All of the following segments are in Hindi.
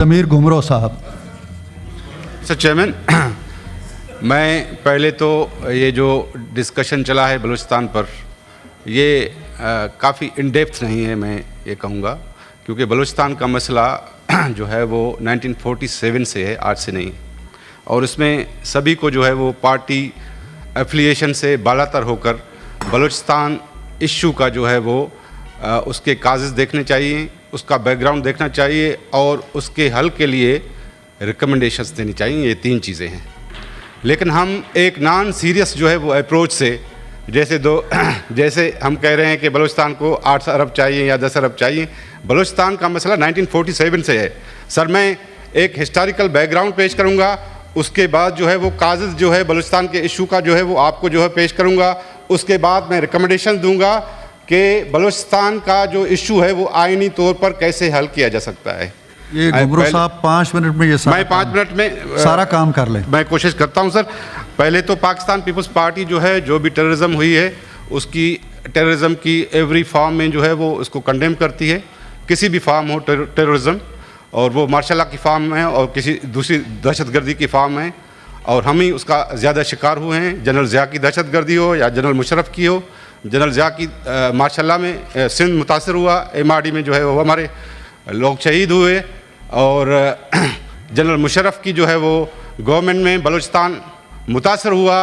अमीर घुमरो साहब। सर चेयरमैन, मैं पहले तो ये जो डिस्कशन चला है बलूचिस्तान पर, ये काफ़ी इन डेप्थ नहीं है, मैं ये कहूँगा, क्योंकि बलूचिस्तान का मसला जो है वो 1947 से है, आज से नहीं। और इसमें सभी को जो है वो पार्टी एफिलिएशन से बालातर होकर बलूचिस्तान इश्यू का जो है वो उसके काजेज़ देखने चाहिए, उसका बैकग्राउंड देखना चाहिए और उसके हल के लिए रिकमेंडेशंस देनी चाहिए। ये तीन चीज़ें हैं। लेकिन हम एक नॉन सीरियस जो है वो अप्रोच से, जैसे हम कह रहे हैं कि बलूचिस्तान को 8 अरब चाहिए या 10 अरब चाहिए। बलूचिस्तान का मसला 1947 से है। सर, मैं एक हिस्टोरिकल बैकग्राउंड पेश करूँगा, उसके बाद जो है वो काजेज़ जो है बलूचिस्तान के इशू का जो है वो आपको जो है पेश करूँगा। उसके बाद मैं रिकमेंडेशन दूंगा कि बलूचिस्तान का जो इशू है वो आईनी तौर पर कैसे हल किया जा सकता है। ये घुमरो साहब 5 मिनट में ये मैं 5 मिनट में सारा काम कर लें। मैं कोशिश करता हूं सर। पहले तो पाकिस्तान पीपल्स पार्टी जो है, जो भी टेररिज्म हुई है, उसकी टेररिज्म की एवरी फॉर्म में जो है वो उसको कंडेम करती है। किसी भी फॉर्म हो टेररिज्म, और वो मार्शल लॉ की फॉर्म है और किसी दूसरी दहशतगर्दी की फॉर्म है, और हम ही उसका ज़्यादा शिकार हुए हैं। जनरल ज़िया की दहशतगर्दी हो या जनरल मुशर्रफ की हो। जनरल ज़िया की मार्शल लॉ में सिंध मुतासर हुआ, MRD में जो है वो हमारे लोग शहीद हुए, और जनरल मुशर्रफ की जो है वो गवर्नमेंट में बलूचिस्तान मुतासर हुआ।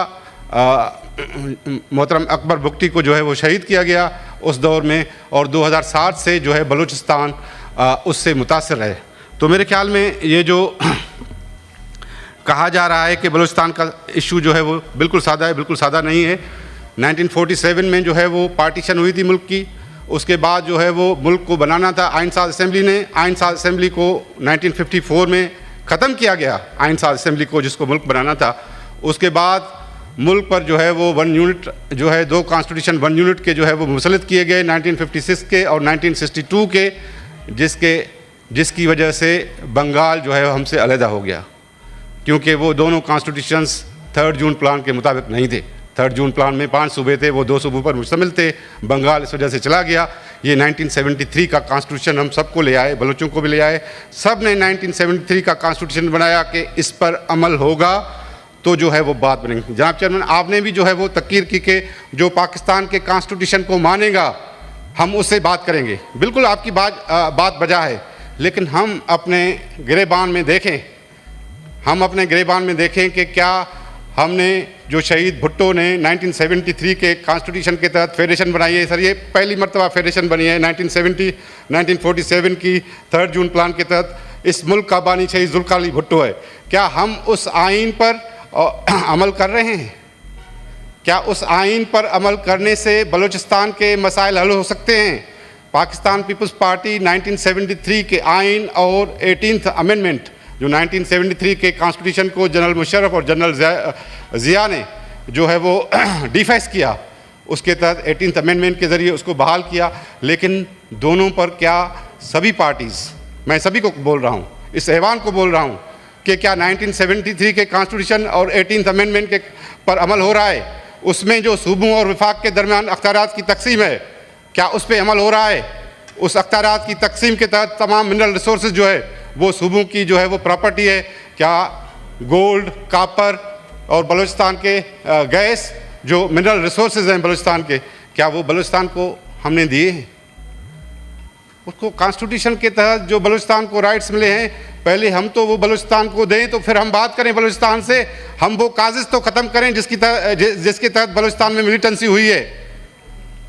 मोहतरम अकबर बुगटी को जो है वो शहीद किया गया उस दौर में, और 2007 से जो है बलूचिस्तान उससे मुतासर है। तो मेरे ख्याल में ये जो कहा जा रहा है कि बलूचिस्तान का इशू जो है वो बिल्कुल सादा है, बिल्कुल सादा नहीं है। 1947 में जो है वो पार्टीशन हुई थी मुल्क की। उसके बाद जो है वो मुल्क को बनाना था आइन साज असेंबली ने। आइन साज असेंबली को 1954 में ख़त्म किया गया, आइन साज असेंबली को, जिसको मुल्क बनाना था। उसके बाद मुल्क पर जो है वो 1 यूनिट जो है, 2 कॉन्स्टिट्यूशन 1 यूनिट के जो है वो मुसलत किए गए 1956 के और 1962 के, जिसकी वजह से बंगाल जो है हमसे अलहदा हो गया, क्योंकि वो दोनों कॉन्स्टिट्यूशंस 3 जून प्लान के मुताबिक नहीं थे। 3 जून प्लान में 5 सूबे थे, वो 2 सूबों पर मुश्तमिल थे। बंगाल इस वजह से चला गया। ये 1973 का कॉन्स्टिट्यूशन हम सबको ले आए, बलूचों को भी ले आए। सब ने 1973 का कॉन्स्टिट्यूशन बनाया कि इस पर अमल होगा तो जो है वो बात बनेगी। जनाब चेयरमैन, आपने भी जो है वो तकीर की कि जो पाकिस्तान के कॉन्स्टिट्यूशन को मानेगा हम उससे बात करेंगे। बिल्कुल आपकी बात बजा है, लेकिन हम अपने गिरेबान में देखें कि क्या हमने जो शहीद भुट्टो ने 1973 के कॉन्स्टिट्यूशन के तहत फेडरेशन बनाई है। सर, ये पहली मरतबा फेडरेशन बनी है 1947 की 3 जून प्लान के तहत। इस मुल्क का बानी शहीद जुल्फ़िकार अली भुट्टो है। क्या हम उस आइन पर अमल कर रहे हैं? क्या उस आइन पर अमल करने से बलूचिस्तान के मसाइल हल हो सकते हैं? पाकिस्तान पीपल्स पार्टी 1973 के आइन और 18th अमेंडमेंट, जो 1973 के कॉन्स्टिट्यूशन को जनरल मुशर्रफ और जनरल ज़िया ने जो है वो डिफेस किया, उसके तहत 18th अमेंडमेंट के ज़रिए उसको बहाल किया। लेकिन दोनों पर क्या सभी पार्टीज़, मैं सभी को बोल रहा हूँ, इस ऐवान को बोल रहा हूँ कि क्या 1973 के कॉन्स्टिट्यूशन और 18th अमेंडमेंट के पर अमल हो रहा है? उसमें जो सूबों और विफाक के दरमियान अख्तियारात की तकसीम है, क्या उस पर अमल हो रहा है? उस अख्तियारात की तकसीम के तहत तमाम मिनरल रिसोर्सेज जो है वो सूबों की जो है वो प्रॉपर्टी है। क्या गोल्ड, कापर और बलूचिस्तान के गैस, जो मिनरल रिसोर्सेज हैं बलूचिस्तान के, क्या वो बलूचिस्तान को हमने दिए हैं? उसको कॉन्स्टिट्यूशन के तहत जो बलूचिस्तान को राइट्स मिले हैं, पहले हम तो वो बलूचिस्तान को दें, तो फिर हम बात करें बलूचिस्तान से। हम वो काजिज़ तो ख़त्म करें जिसके तहत बलूचिस्तान में मिलिटेंसी हुई है।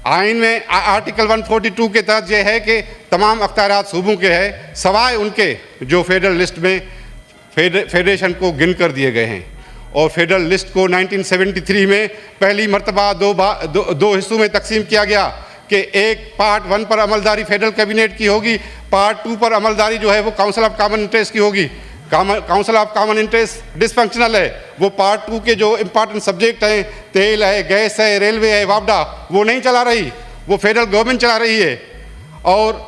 आइन में आर्टिकल 142 के तहत यह है कि तमाम अख्तियारात सूबों के हैं, सवाए उनके जो फेडरल लिस्ट में फेडरेशन को गिन कर दिए गए हैं। और फेडरल लिस्ट को 1973 में पहली मरतबा दो हिस्सों में तकसीम किया गया कि एक पार्ट 1 पर अमलदारी फेडरल कैबिनेट की होगी, पार्ट 2 पर अमलदारी जो है वो काउंसिल ऑफ कॉमन इंटरेस्ट की होगी। Council of common interest dysfunctional है। वो पार्ट 2 के जो इंपॉर्टेंट सब्जेक्ट हैं, तेल है, गैस है, रेलवे है, वापडा, वो नहीं चला रही, वो फेडरल गवर्नमेंट चला रही है। और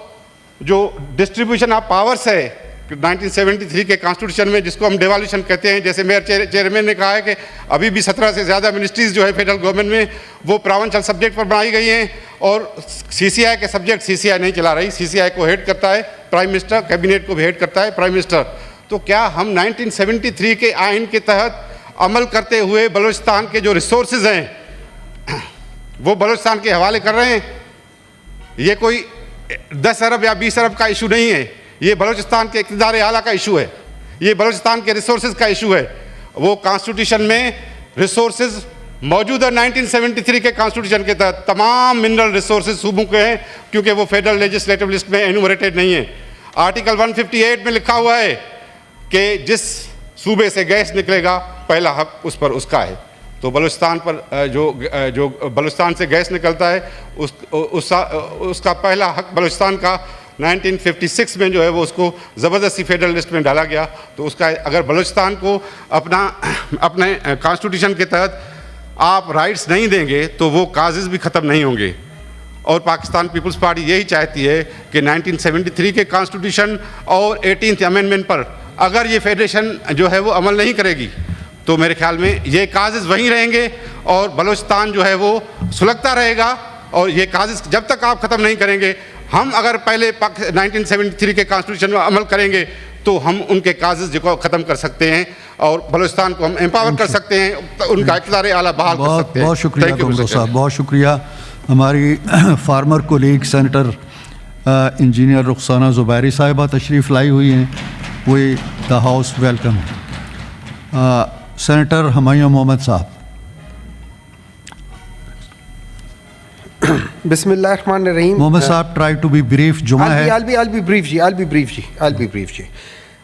जो डिस्ट्रीब्यूशन ऑफ पावर्स है, 1973 के कॉन्स्टिट्यूशन में, जिसको हम डेवोल्यूशन कहते हैं, जैसे मेयर चेयरमैन ने कहा है कि अभी भी 17 से ज़्यादा मिनिस्ट्रीज़ जो है फेडरल गवर्नमेंट में वो प्रावंशल सब्जेक्ट पर बनाई गई हैं, और CCI के सब्जेक्ट CCI नहीं चला रही। CCI को हेड करता है प्राइम मिनिस्टर, कैबिनेट को भी हेड करता है प्राइम मिनिस्टर। तो क्या हम 1973 के आइन के तहत अमल करते हुए बलूचिस्तान के जो रिसोर्सेज हैं वो बलूचिस्तान के हवाले कर रहे हैं? ये कोई 10 अरब या 20 अरब का इशू नहीं है, ये बलूचिस्तान के इक़्तिदार आला का इशू है, ये बलूचिस्तान के रिसोर्सेज का इशू है। वो कॉन्स्टिट्यूशन में रिसोर्सेज मौजूद है। 1973 के कॉन्स्टिट्यूशन के तहत तमाम मिनरल रिसोर्सेज सूबों के हैं, क्योंकि वो फेडरल लेजिस्लेटिव लिस्ट में एनुमरेटेड नहीं है। आर्टिकल 158 में लिखा हुआ है कि जिस सूबे से गैस निकलेगा पहला हक उस पर उसका है। तो बलूचिस्तान पर जो बलूचिस्तान से गैस निकलता है उसका पहला हक बलूचिस्तान का 1956 में जो है वो उसको ज़बरदस्ती फेडरल लिस्ट में डाला गया। तो उसका अगर बलूचिस्तान को अपने कॉन्स्टिट्यूशन के तहत आप राइट्स नहीं देंगे तो वो काजेज़ भी ख़त्म नहीं होंगे। और पाकिस्तान पीपल्स पार्टी यही चाहती है कि 1973 के कॉन्स्टिट्यूशन और 18th अमेंडमेंट पर अगर ये फेडरेशन जो है वो अमल नहीं करेगी तो मेरे ख्याल में ये काजेज़ वहीं रहेंगे और बलूचिस्तान जो है वो सुलगता रहेगा। और ये काजेज़ जब तक आप ख़त्म नहीं करेंगे, हम अगर पहले 1973 के कॉन्स्टिट्यूशन में अमल करेंगे तो हम उनके काजेज़ को ख़त्म कर सकते हैं और बलूचिस्तान को हम एम्पावर कर सकते हैं, उनका इक़्तिदार आला बहाल कर सकते हैं। बहुत शुक्रिया गुमरो साहब, बहुत शुक्रिया। हमारी former colleague senator engineer Rukhsana Zubairi साहिबा तशरीफ़ लाई हुई हैं, we the house welcome. Senator Humayun Mohammad साहब। बिस्मिल्लाहिर्रहमानिर्रहीम। मोहम्मद साहब ट्राई टू बी ब्रीफ, जुमा है। I'll be brief जी।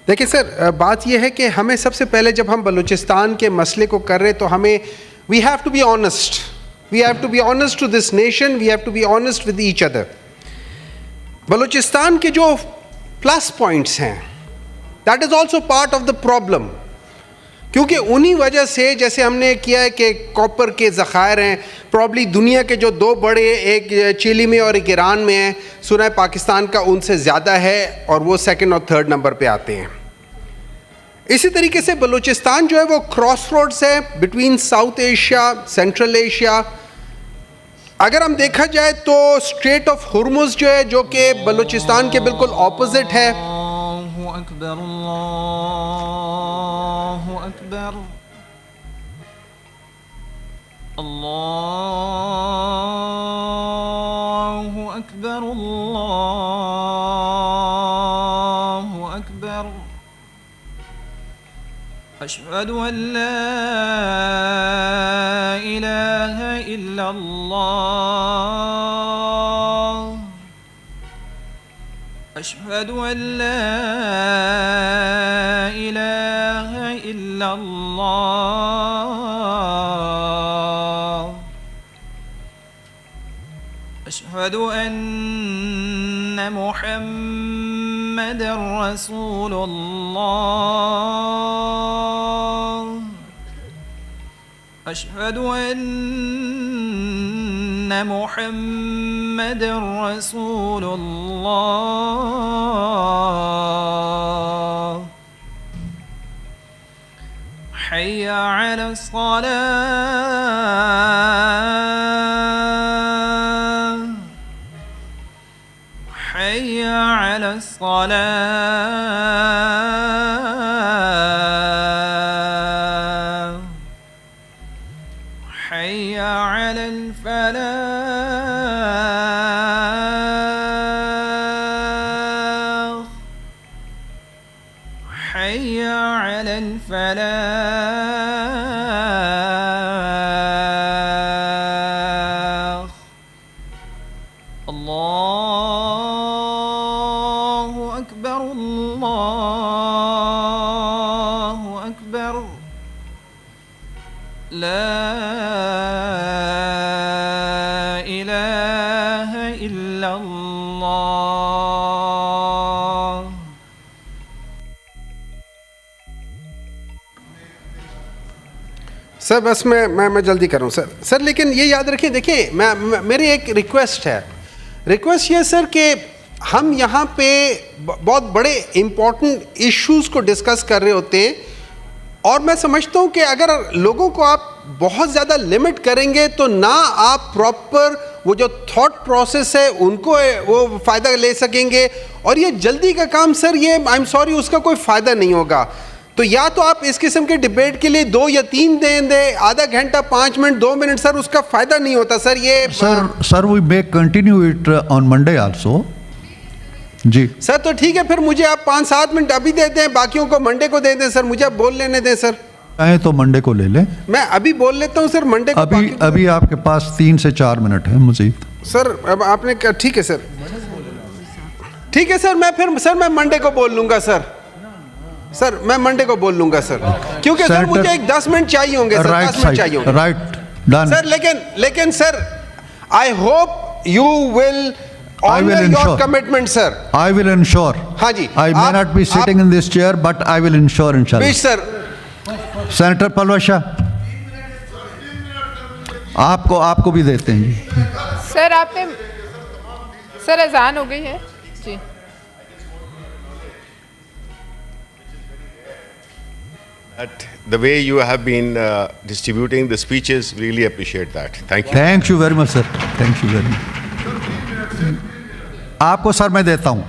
देखिए सर, बात यह है कि हमें सबसे पहले जब हम बलूचिस्तान के मसले को कर रहे तो हमें we have to be honest to this nation, we have to be honest with each other। Balochistan के जो प्लस पॉइंट्स हैं, that is also part of the problem, क्योंकि उन्हीं वजह से जैसे हमने किया है कि कॉपर के ज़खायर हैं, प्रॉब्ली दुनिया के जो दो बड़े, एक चिली में और एक ईरान में है, सुना है पाकिस्तान का उनसे ज़्यादा है और वो 2nd और 3rd नंबर पे आते हैं। इसी तरीके से बलूचिस्तान जो है वो क्रॉस रोड्स है between south Asia, central Asia. अगर हम देखा जाए तो स्ट्रेट ऑफ हुर्मुज़ जो है, जो कि बलूचिस्तान के बिल्कुल ऑपोजिट है, अकबर, अल्लाहु अकबर, अल्लाहु अकबर, अल्लाहु अकबर। अशहदु अन ला इलाहा इल्लल्लाह, अशहदु अन ला इलाहा इल्लल्लाह, अशहदु अन्न मुहम्मदर रसूलुल्लाह, अशहदु अन्न मुहम्मदर रसूलुल्लाह। हय्य अला स्सलाह, हय्य अला स्सलाह, हय्य अलल फलाह, हय्य अलल फलाह। अल्लाहु अकबर, अल्लाहु अकबर, ला इलाहा इल्लल्लाह। सर बस मैं जल्दी कर रहा हूँ सर, लेकिन ये याद रखें, देखिए मेरी एक रिक्वेस्ट है। रिक्वेस्ट ये सर कि हम यहाँ पे बहुत बड़े इम्पोर्टेंट इश्यूज को डिस्कस कर रहे होते हैं, और मैं समझता हूँ कि अगर लोगों को आप बहुत ज़्यादा लिमिट करेंगे तो ना आप प्रॉपर वो जो थॉट प्रोसेस है उनको वो फ़ायदा ले सकेंगे, और ये जल्दी का काम सर, ये आई एम सॉरी, उसका कोई फ़ायदा नहीं होगा। तो या तो आप इस किस्म के डिबेट के लिए 2 या 3 दें, आधा घंटा, 5 मिनट, 2 मिनट, सर उसका फ़ायदा नहीं होता सर। ये sir we may continue it on Monday also. जी सर, तो ठीक है, फिर मुझे आप 5-7 मिनट अभी दे दें, बाकियों को मंडे को दे दें सर, मुझे आप बोल लेने दें सर। चाहे तो मंडे को ले लें। मैं अभी बोल लेता हूँ सर, मंडे को अभी आपके पास 3 से 4 मिनट है मजीद। सर अब आपने कहा ठीक है सर, ठीक है सर, मैं मंडे को बोल लूँगा सर, मैं मंडे को बोल लूँगा सर, क्योंकि सर मुझे एक 10 मिनट चाहिए होंगे सर, 10 मिनट चाहिए होंगे। Right, done sir. लेकिन sir, I hope you will honor your commitment sir. I will ensure. हाँ जी, I may not be sitting in this chair, but I will ensure inshallah. Please sir. Senator Palwasha, आपको भी देते हैं जी। सर आपने, सर अजान हो गई है जी। The way you have been distributing the speeches, really appreciate that. Thank you. Thank you very much sir. Thank you very much. आपको सर मैं देता हूं,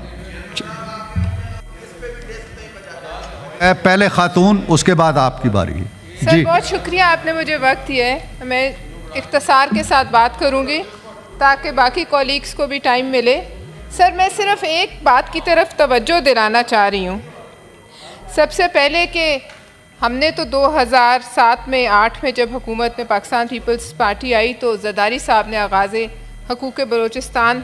पहले खातून, उसके बाद आपकी बारी है। सर बहुत शुक्रिया, आपने मुझे वक्त दिया है। मैं इख्तिसार के साथ बात करूंगी ताकि बाकी कॉलीग्स को भी टाइम मिले। सर मैं सिर्फ एक बात की तरफ तवज्जो दिलाना चाह रही हूँ। सबसे पहले कि हमने तो 2007 में 8 में जब हुकूमत में पाकिस्तान पीपल्स पार्टी आई तो ज़रदारी साहब ने आगाज़ हकूक़ बलूचिस्तान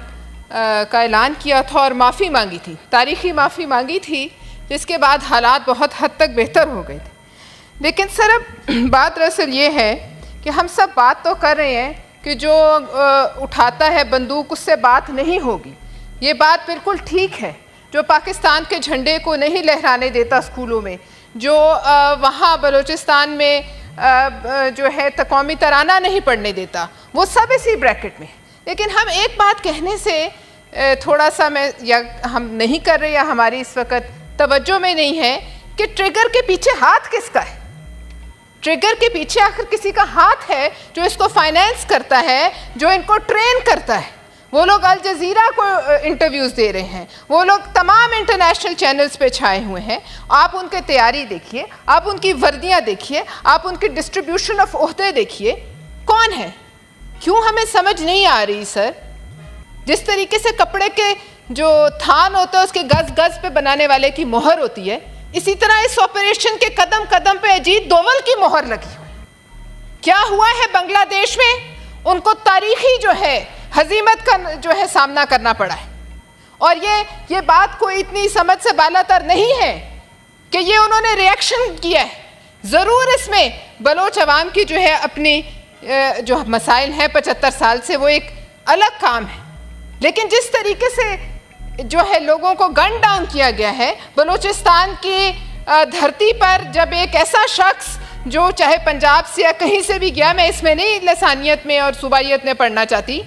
का ऐलान किया था और माफ़ी मांगी थी, तारीख़ी माफ़ी मांगी थी, जिसके बाद हालात बहुत हद तक बेहतर हो गए थे। लेकिन सर अब बात दरअसल ये है कि हम सब बात तो कर रहे हैं कि जो उठाता है बंदूक उससे बात नहीं होगी, ये बात बिल्कुल ठीक है। जो पाकिस्तान के झंडे को नहीं लहराने देता स्कूलों में, जो वहाँ बलूचिस्तान में जो है कौमी तराना नहीं पढ़ने देता, वो सब इसी ब्रैकेट में। लेकिन हम एक बात कहने से थोड़ा सा हम नहीं कर रहे या हमारी इस वक्त तवज्जो में नहीं है कि ट्रिगर के पीछे हाथ किसका है। ट्रिगर के पीछे आखिर किसी का हाथ है जो इसको फाइनेंस करता है, जो इनको ट्रेन करता है। वो लोग अल जज़ीरा को इंटरव्यूज़ दे रहे हैं, वो लोग तमाम इंटरनेशनल चैनल्स पे छाए हुए हैं। आप उनकी तैयारी देखिए, आप उनकी वर्दियाँ देखिए, आप उनकी डिस्ट्रीब्यूशन ऑफ ओहदे देखिए, कौन है? क्यों हमें समझ नहीं आ रही सर? जिस तरीके से कपड़े के जो थान होता है उसके गज गज पे बनाने वाले की मोहर होती है, इसी तरह इस ऑपरेशन के कदम कदम पे अजीत दोवल की मोहर लगी हुई। क्या हुआ है बांग्लादेश में? उनको तारीखी जो है हजीमत का जो है सामना करना पड़ा है, और ये बात कोई इतनी समझ से बालातर नहीं है कि ये उन्होंने रिएक्शन किया है। ज़रूर इसमें बलोच अवाम की जो है अपनी जो मसाइल हैं 75 साल से, वो एक अलग काम है। लेकिन जिस तरीके से जो है लोगों को गन डाउन किया गया है बलूचिस्तान की धरती पर, जब एक ऐसा शख्स जो चाहे पंजाब से या कहीं से भी गया, मैं इसमें नहीं लसानियत में और सूबाइयत में पढ़ना चाहती,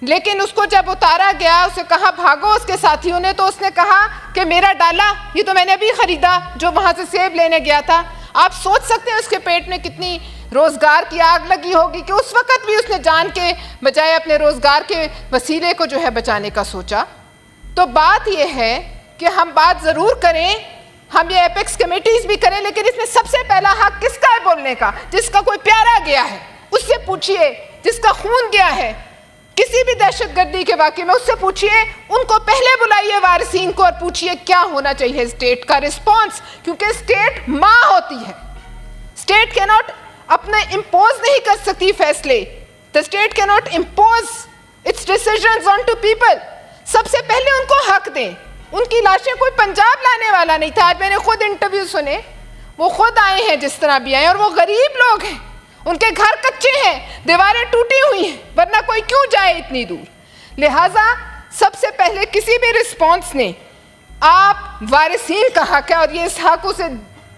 लेकिन उसको जब उतारा गया, उसे कहा भागो उसके साथियों ने, तो उसने कहा कि मेरा डाला, ये तो मैंने अभी ख़रीदा जो वहाँ से सेब लेने गया था। आप सोच सकते हैं उसके पेट में कितनी रोज़गार की आग लगी होगी कि उस वक़्त भी उसने जान के बजाय अपने रोज़गार के वसीले को जो है बचाने का सोचा। तो बात यह है कि हम बात ज़रूर करें, हम ये एपेक्स कमेटीज़ भी करें, लेकिन इसमें सबसे पहला हक किसका है बोलने का? जिसका कोई प्यारा गया है उससे पूछिए, जिसका खून गया है किसी भी दहशतगर्दी के वाक़े में उससे पूछिए, उनको पहले बुलाइए वारिसीन को और पूछिए क्या होना चाहिए स्टेट का रिस्पॉन्स, क्योंकि स्टेट माँ होती है। स्टेट कैन नॉट अपने इम्पोज नहीं कर सकती फैसले। The state can not impose its decisions on to people. सबसे पहले उनको हक दें। उनकी लाशें कोई पंजाब लाने वाला नहीं था। आज मैंने खुद इंटरव्यू सुने, वो खुद आए हैं जिस तरह भी आए, और वो गरीब लोग हैं, उनके घर कच्चे हैं, दीवारें टूटी हुई हैं, वरना कोई क्यों जाए इतनी दूर। लिहाजा सबसे पहले किसी भी रिस्पॉन्स ने आप वारिसीन का हक है, और ये इस हक उसे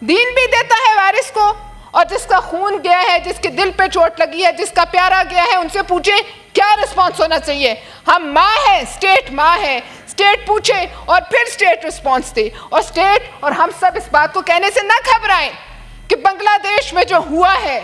दीन भी देता है वारिस को, और जिसका खून गया है, जिसके दिल पे चोट लगी है, जिसका प्यारा गया है, उनसे पूछे क्या रिस्पॉन्स होना चाहिए। हम माँ हैं, स्टेट माँ है, स्टेट पूछे और फिर स्टेट रिस्पॉन्स दे, और स्टेट और हम सब इस बात को कहने से ना घबराएं कि बांग्लादेश में जो हुआ है,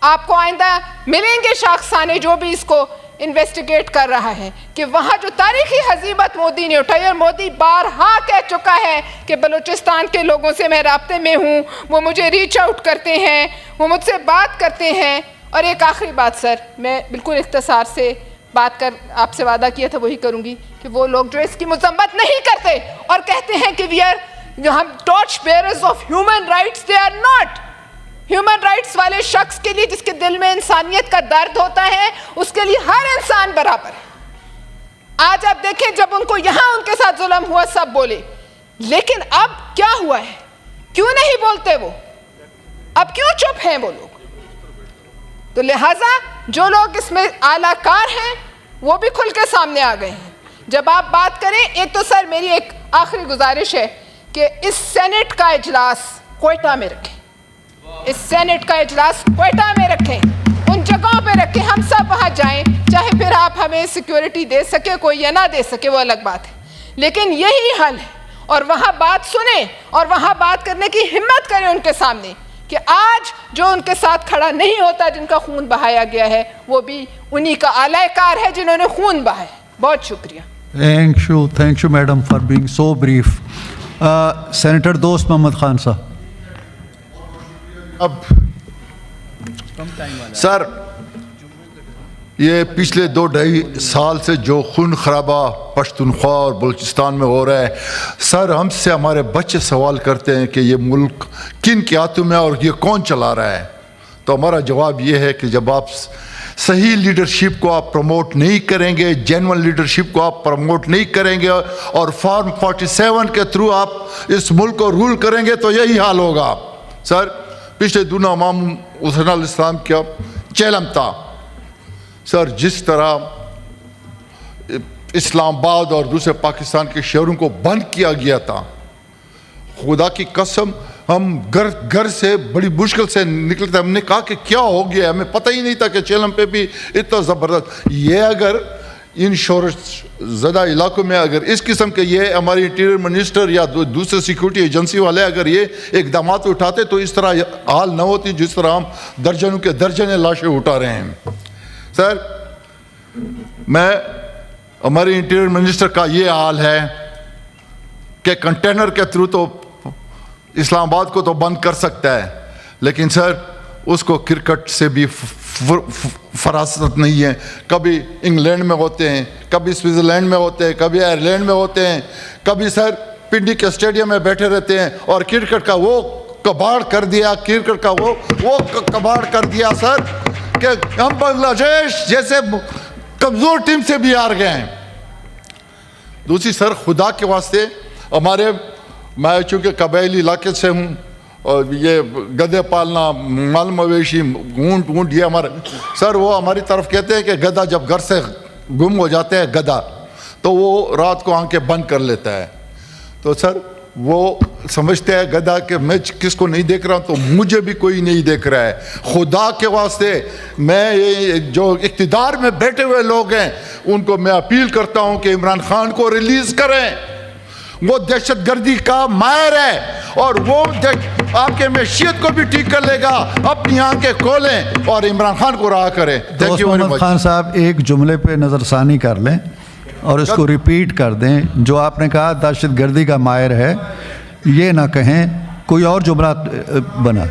आपको आइंदा मिलेंगे शख्साने जो भी इसको इन्वेस्टिगेट कर रहा है, कि वहाँ जो तारीखी हजीमत मोदी ने उठाई, और मोदी बारहा कह चुका है कि बलूचिस्तान के लोगों से मैं राब्ते में हूँ, वो मुझे रीच आउट करते हैं, वो मुझसे बात करते हैं। और एक आखिरी बात सर, मैं बिल्कुल इख्तिसार से बात कर, आपसे वादा किया था वही करूँगी, कि वो लोग जो इसकी मजम्मत नहीं करते और कहते हैं कि वी आर, जो हम torch bearers of human rights, they are not. Human rights वाले शख्स के लिए जिसके दिल में इंसानियत का दर्द होता है, उसके लिए हर इंसान बराबर है। आज आप देखें, जब उनको यहां उनके साथ जुल्म हुआ सब बोले, लेकिन अब क्या हुआ है, क्यों नहीं बोलते वो, अब क्यों चुप हैं वो लोग? तो लिहाजा जो लोग इसमें आलाकार हैं वो भी खुल के सामने आ गए हैं। जब आप बात करें, एक तो सर मेरी एक आखिरी गुजारिश है कि इस सेनेट का इजलास क्वेटा में रखें, इस सेनेट का इजलास क्वेटा में रखें, उन जगहों पे रखें, हम सब वहाँ जाएं, चाहे फिर आप हमें सिक्योरिटी दे सके कोई या ना दे सके, वो अलग बात है, लेकिन यही हल है। और वहाँ बात सुने और वहाँ बात करने की हिम्मत करें उनके सामने कि आज जो उनके साथ खड़ा नहीं होता, जिनका खून बहाया गया है, वो भी उन्हीं का आलाकार है जिन्होंने खून बहाया। बहुत शुक्रिया। Thank you madam for being so brief. Senator दोस्त मोहम्मद खान साहब। अब सर, ये पिछले 2-2.5 साल से जो खून खराबा पश्तूनख्वा और बलूचिस्तान में हो रहा है, सर हमसे हमारे बच्चे सवाल करते हैं कि ये मुल्क किन के हाथों में और ये कौन चला रहा है। तो हमारा जवाब ये है कि जब आप सही लीडरशिप को आप प्रमोट नहीं करेंगे, जेन्युइन लीडरशिप को आप प्रमोट नहीं करेंगे और फॉर्म 47 के थ्रू आप इस मुल्क को रूल करेंगे, तो यही हाल होगा। सर पिछले दिनों इमाम हुसैन अलैहिस्सलाम का चेलम था सर, जिस तरह इस्लामाबाद और दूसरे पाकिस्तान के शहरों को बंद किया गया था, खुदा की कसम हम घर से बड़ी मुश्किल से निकले थे। हमने कहा कि क्या हो गया, हमें पता ही नहीं था कि चेलम पे भी इतना ज़बरदस्त। ये अगर इन शोर ज़दा इलाकों में अगर इस किस्म के ये हमारे इंटीरियर मिनिस्टर या दूसरे सिक्योरिटी एजेंसी वाले अगर ये इकदाम उठाते, तो इस तरह हाल न होती जिस तरह हम दर्जनों के दर्जने लाशें उठा रहे हैं। सर मैं, हमारे इंटीरियर मिनिस्टर का ये हाल है कि कंटेनर के थ्रू तो इस्लामाबाद को तो बंद कर सकता है, लेकिन सर उसको क्रिकेट से भी फरासत नहीं है। कभी इंग्लैंड में होते हैं, कभी स्विट्ज़रलैंड में होते हैं, कभी आयरलैंड में होते हैं, कभी सर पिंडी के स्टेडियम में बैठे रहते हैं और क्रिकेट का वो कबाड़ कर दिया, क्रिकेट का वो कबाड़ कर दिया सर कि हम बांग्लादेश जैसे कमज़ोर टीम से भी हार गए हैं। दूसरी सर, खुदा के वास्ते हमारे, मैं चूँकि कबायली इलाके से हूँ और ये गधे पालना, माल मवेशी, ऊँट ये हमारे सर, वो हमारी तरफ कहते हैं कि गधा जब घर से गुम हो जाते हैं गधा, तो वो रात को आंखें बंद कर लेता है। तो सर वो समझते हैं गधा के मैं किसको नहीं देख रहा हूँ, तो मुझे भी कोई नहीं देख रहा है। खुदा के वास्ते मैं ये जो इक़्तिदार में बैठे हुए लोग हैं उनको मैं अपील करता हूँ कि इमरान खान को रिलीज़ करें। वो दहशतगर्दी का माहिर है और वो आपके मैशियत को भी ठीक कर लेगा। अपनी आंखें खोलें और इमरान खान को रहा करें। Thank you very much. Khan साहब एक जुमले पे नज़रसानी कर लें और इसको रिपीट कर दें। जो आपने कहा दहशतगर्दी का माहिर है, ये ना कहें, कोई और जुमला बना।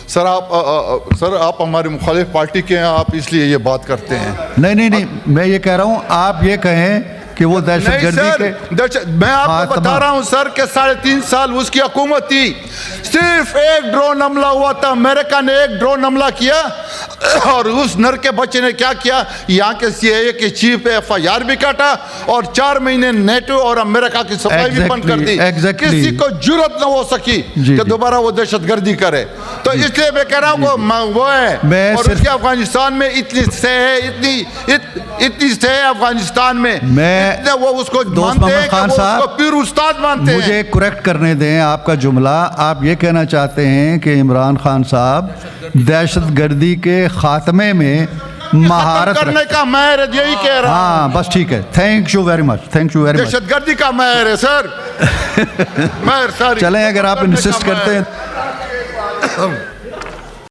सर आप हमारे मुखालिफ पार्टी के हैं, आप इसलिए ये बात करते हैं। नहीं, मैं ये कह रहा हूँ आप ये कहें कि वो दहशतगर्दी के, मैं आपको बता रहा हूं सर कि 3.5 साल उसकी हुकूमत थी, सिर्फ एक ड्रोन हमला हुआ था। अमेरिका ने एक ड्रोन हमला किया और उस नर के बच्चे ने क्या किया, यहाँ के CIA के चीफ FIR भी काटा और 4 महीने नेटो और अमेरिका की सप्लाई भी बंद कर दी। किसी को जुर्रत न हो सकी कि दोबारा वो दहशतगर्दी करे। तो इसलिए मैं कह रहा हूँ वो है। और उसके अफगानिस्तान में इतनी से है अफगानिस्तान में, वो उसको मानते हैं कि वो उसको पीर उस्ताद मानते हैं। मुझे करेक्ट करने दें आपका जुमला। आप ये कहना चाहते हैं कि इमरान खान साहब दहशतगर्दी के खात्मे में महारत करने रख- का महर है, यही कह रहा हूं। हाँ बस ठीक है, thank you very much, thank you very much. दहशतगर्दी का महर है सर। महर सारी चलें, अगर आप करने का इंसिस्ट करते महर। हैं